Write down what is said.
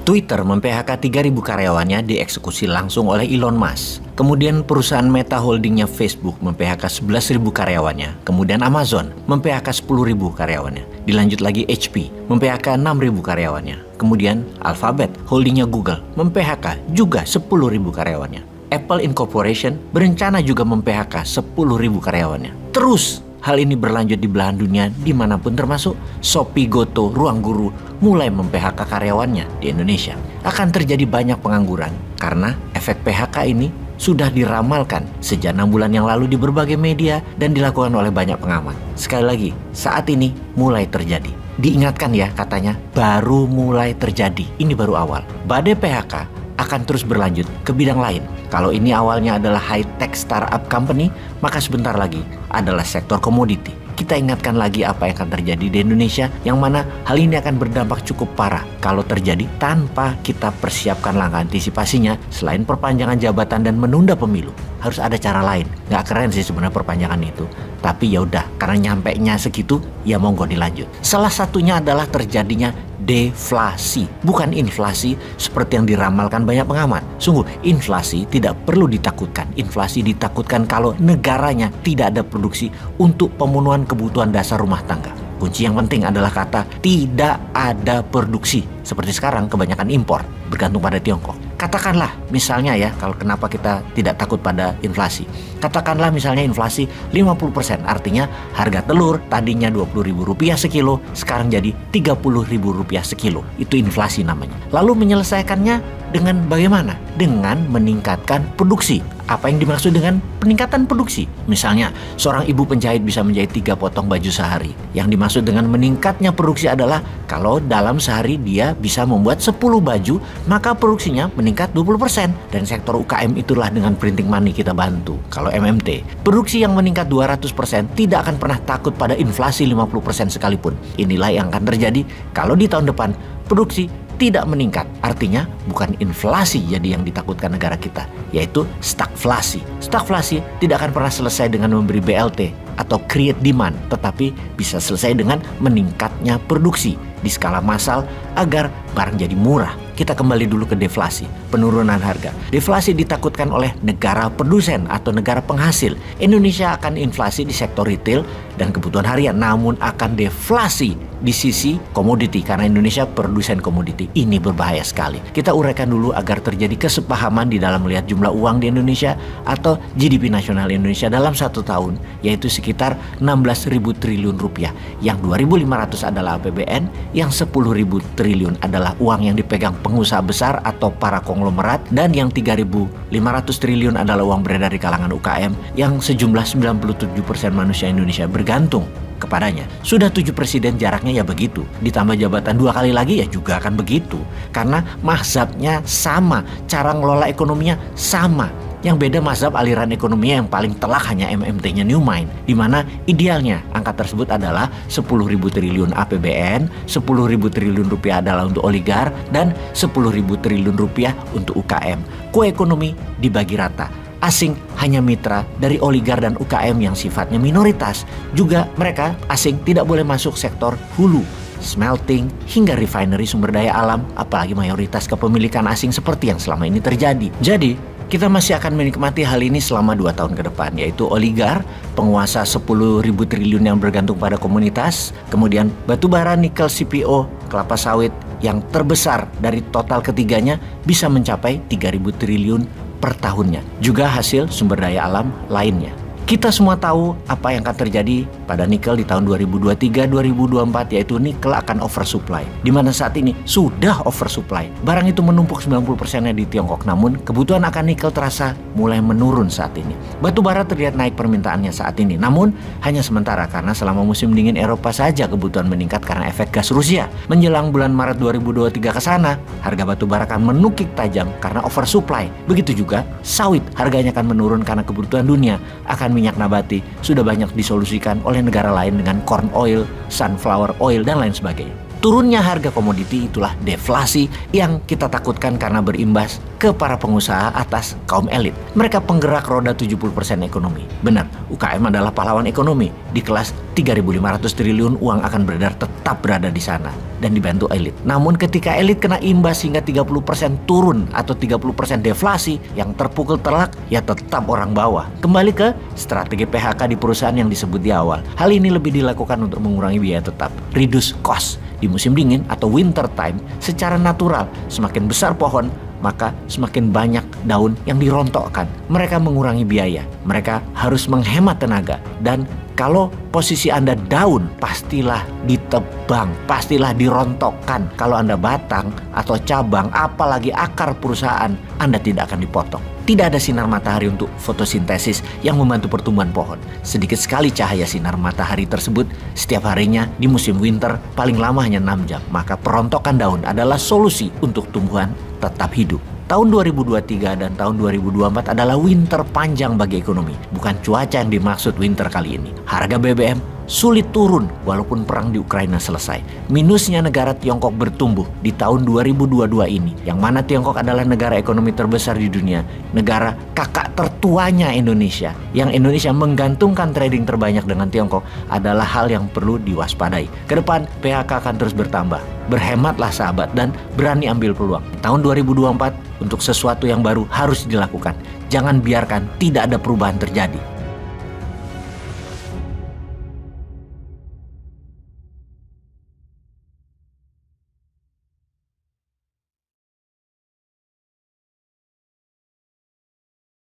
Twitter mem-PHK 3.000 karyawannya dieksekusi langsung oleh Elon Musk. Kemudian perusahaan Meta holdingnya Facebook mem-PHK 11.000 karyawannya. Kemudian Amazon mem-PHK 10.000 karyawannya. Dilanjut lagi HP mem-PHK 6.000 karyawannya. Kemudian Alphabet holdingnya Google mem-PHK juga 10.000 karyawannya. Apple Incorporation berencana juga mem-PHK 10.000 karyawannya. Terus hal ini berlanjut di belahan dunia dimanapun termasuk Shopee, Goto, Ruang Guru mulai mem-PHK karyawannya di Indonesia. Akan terjadi banyak pengangguran karena efek PHK ini sudah diramalkan sejak 6 bulan yang lalu di berbagai media dan dilakukan oleh banyak pengamat. Sekali lagi, saat ini mulai terjadi. Diingatkan ya katanya baru mulai terjadi, ini baru awal. Badai PHK akan terus berlanjut ke bidang lain. Kalau ini awalnya adalah high-tech startup company, maka sebentar lagi adalah sektor komoditi. Kita ingatkan lagi apa yang akan terjadi di Indonesia, yang mana hal ini akan berdampak cukup parah kalau terjadi tanpa kita persiapkan langkah antisipasinya. Selain perpanjangan jabatan dan menunda pemilu, harus ada cara lain. Nggak keren sih sebenarnya perpanjangan itu, tapi ya udah, karena nyampenya segitu, ya monggo dilanjut. Salah satunya adalah terjadinya deflasi, bukan inflasi seperti yang diramalkan banyak pengamat. Sungguh, inflasi tidak perlu ditakutkan. Inflasi ditakutkan kalau negaranya tidak ada produksi untuk pemenuhan kebutuhan dasar rumah tangga. Kunci yang penting adalah kata tidak ada produksi. Seperti sekarang kebanyakan impor, bergantung pada Tiongkok. Katakanlah misalnya ya, kalau kenapa kita tidak takut pada inflasi. Katakanlah misalnya inflasi 50%, artinya harga telur tadinya Rp20.000 sekilo, sekarang jadi Rp30.000 sekilo. Itu inflasi namanya. Lalu menyelesaikannya dengan bagaimana? Dengan meningkatkan produksi. Apa yang dimaksud dengan peningkatan produksi? Misalnya, seorang ibu penjahit bisa menjahit 3 potong baju sehari. Yang dimaksud dengan meningkatnya produksi adalah kalau dalam sehari dia bisa membuat 10 baju, maka produksinya meningkat 20%. Dan sektor UKM itulah dengan printing money kita bantu. Kalau MMT, produksi yang meningkat 200% tidak akan pernah takut pada inflasi 50% sekalipun. Inilah yang akan terjadi kalau di tahun depan produksi tidak meningkat. Artinya bukan inflasi jadi yang ditakutkan negara kita, yaitu stagflasi. Stagflasi tidak akan pernah selesai dengan memberi BLT atau create demand, tetapi bisa selesai dengan meningkatnya produksi di skala massal agar barang jadi murah. Kita kembali dulu ke deflasi, penurunan harga. Deflasi ditakutkan oleh negara produsen atau negara penghasil. Indonesia akan inflasi di sektor retail dan kebutuhan harian, namun akan deflasi di sisi komoditi karena Indonesia produsen komoditi. Ini berbahaya sekali. Kita uraikan dulu agar terjadi kesepahaman di dalam melihat jumlah uang di Indonesia atau GDP nasional Indonesia dalam 1 tahun, yaitu sekitar 16.000 triliun rupiah. Yang 2.500 adalah APBN, yang 10.000 triliun adalah uang yang dipegang pengusaha besar atau para konglomerat, dan yang 3.500 triliun adalah uang beredar di kalangan UKM yang sejumlah 97% manusia Indonesia bergantung kepadanya. Sudah 7 presiden jaraknya ya begitu, ditambah jabatan 2 kali lagi ya juga akan begitu, karena mazhabnya sama, cara ngelola ekonominya sama. Yang beda mazhab aliran ekonominya yang paling telak hanya MMT-nya Newmind, di mana idealnya angka tersebut adalah 10.000 triliun APBN, 10.000 triliun rupiah adalah untuk oligar, dan 10.000 triliun rupiah untuk UKM. Kue ekonomi dibagi rata. Asing hanya mitra dari oligar dan UKM yang sifatnya minoritas. Juga mereka asing tidak boleh masuk sektor hulu, smelting, hingga refinery sumber daya alam, apalagi mayoritas kepemilikan asing seperti yang selama ini terjadi. Jadi, kita masih akan menikmati hal ini selama 2 tahun ke depan, yaitu oligar, penguasa 10.000 triliun yang bergantung pada komunitas, kemudian batubara, nikel, CPO, kelapa sawit yang terbesar dari total ketiganya bisa mencapai 3.000 triliun per tahunnya. Juga hasil sumber daya alam lainnya. Kita semua tahu apa yang akan terjadi pada nikel di tahun 2023-2024, yaitu nikel akan oversupply. Di mana saat ini sudah oversupply. Barang itu menumpuk 90%-nya di Tiongkok, namun kebutuhan akan nikel terasa mulai menurun saat ini. Batu bara terlihat naik permintaannya saat ini, namun hanya sementara karena selama musim dingin Eropa saja kebutuhan meningkat karena efek gas Rusia. Menjelang bulan Maret 2023 ke sana, harga batu bara akan menukik tajam karena oversupply. Begitu juga sawit, harganya akan menurun karena kebutuhan dunia akan minyak nabati sudah banyak disolusikan oleh negara lain dengan corn oil, sunflower oil, dan lain sebagainya. Turunnya harga komoditi itulah deflasi yang kita takutkan karena berimbas ke para pengusaha atas kaum elit. Mereka penggerak roda 70% ekonomi. Benar, UKM adalah pahlawan ekonomi. Di kelas 3.500 triliun uang akan beredar tetap berada di sana dan dibantu elit. Namun ketika elit kena imbas hingga 30% turun atau 30% deflasi, yang terpukul telak ya tetap orang bawah. Kembali ke strategi PHK di perusahaan yang disebut di awal. Hal ini lebih dilakukan untuk mengurangi biaya tetap, reduce cost. Di musim dingin atau winter time, secara natural semakin besar pohon, maka semakin banyak daun yang dirontokkan. Mereka mengurangi biaya, mereka harus menghemat tenaga. Dan kalau posisi Anda daun, pastilah ditebang, pastilah dirontokkan. Kalau Anda batang atau cabang, apalagi akar perusahaan, Anda tidak akan dipotong. Tidak ada sinar matahari untuk fotosintesis yang membantu pertumbuhan pohon. Sedikit sekali cahaya sinar matahari tersebut setiap harinya di musim winter, paling lama hanya 6 jam. Maka perontokan daun adalah solusi untuk tumbuhan tetap hidup. Tahun 2023 dan tahun 2024 adalah winter panjang bagi ekonomi. Bukan cuaca yang dimaksud winter kali ini. Harga BBM sulit turun walaupun perang di Ukraina selesai. Minusnya negara Tiongkok bertumbuh di tahun 2022 ini. Yang mana Tiongkok adalah negara ekonomi terbesar di dunia. Negara kakak tertuanya Indonesia. Yang Indonesia menggantungkan trading terbanyak dengan Tiongkok adalah hal yang perlu diwaspadai. Kedepan PHK akan terus bertambah. Berhematlah sahabat dan berani ambil peluang. Tahun 2024 untuk sesuatu yang baru harus dilakukan. Jangan biarkan tidak ada perubahan terjadi.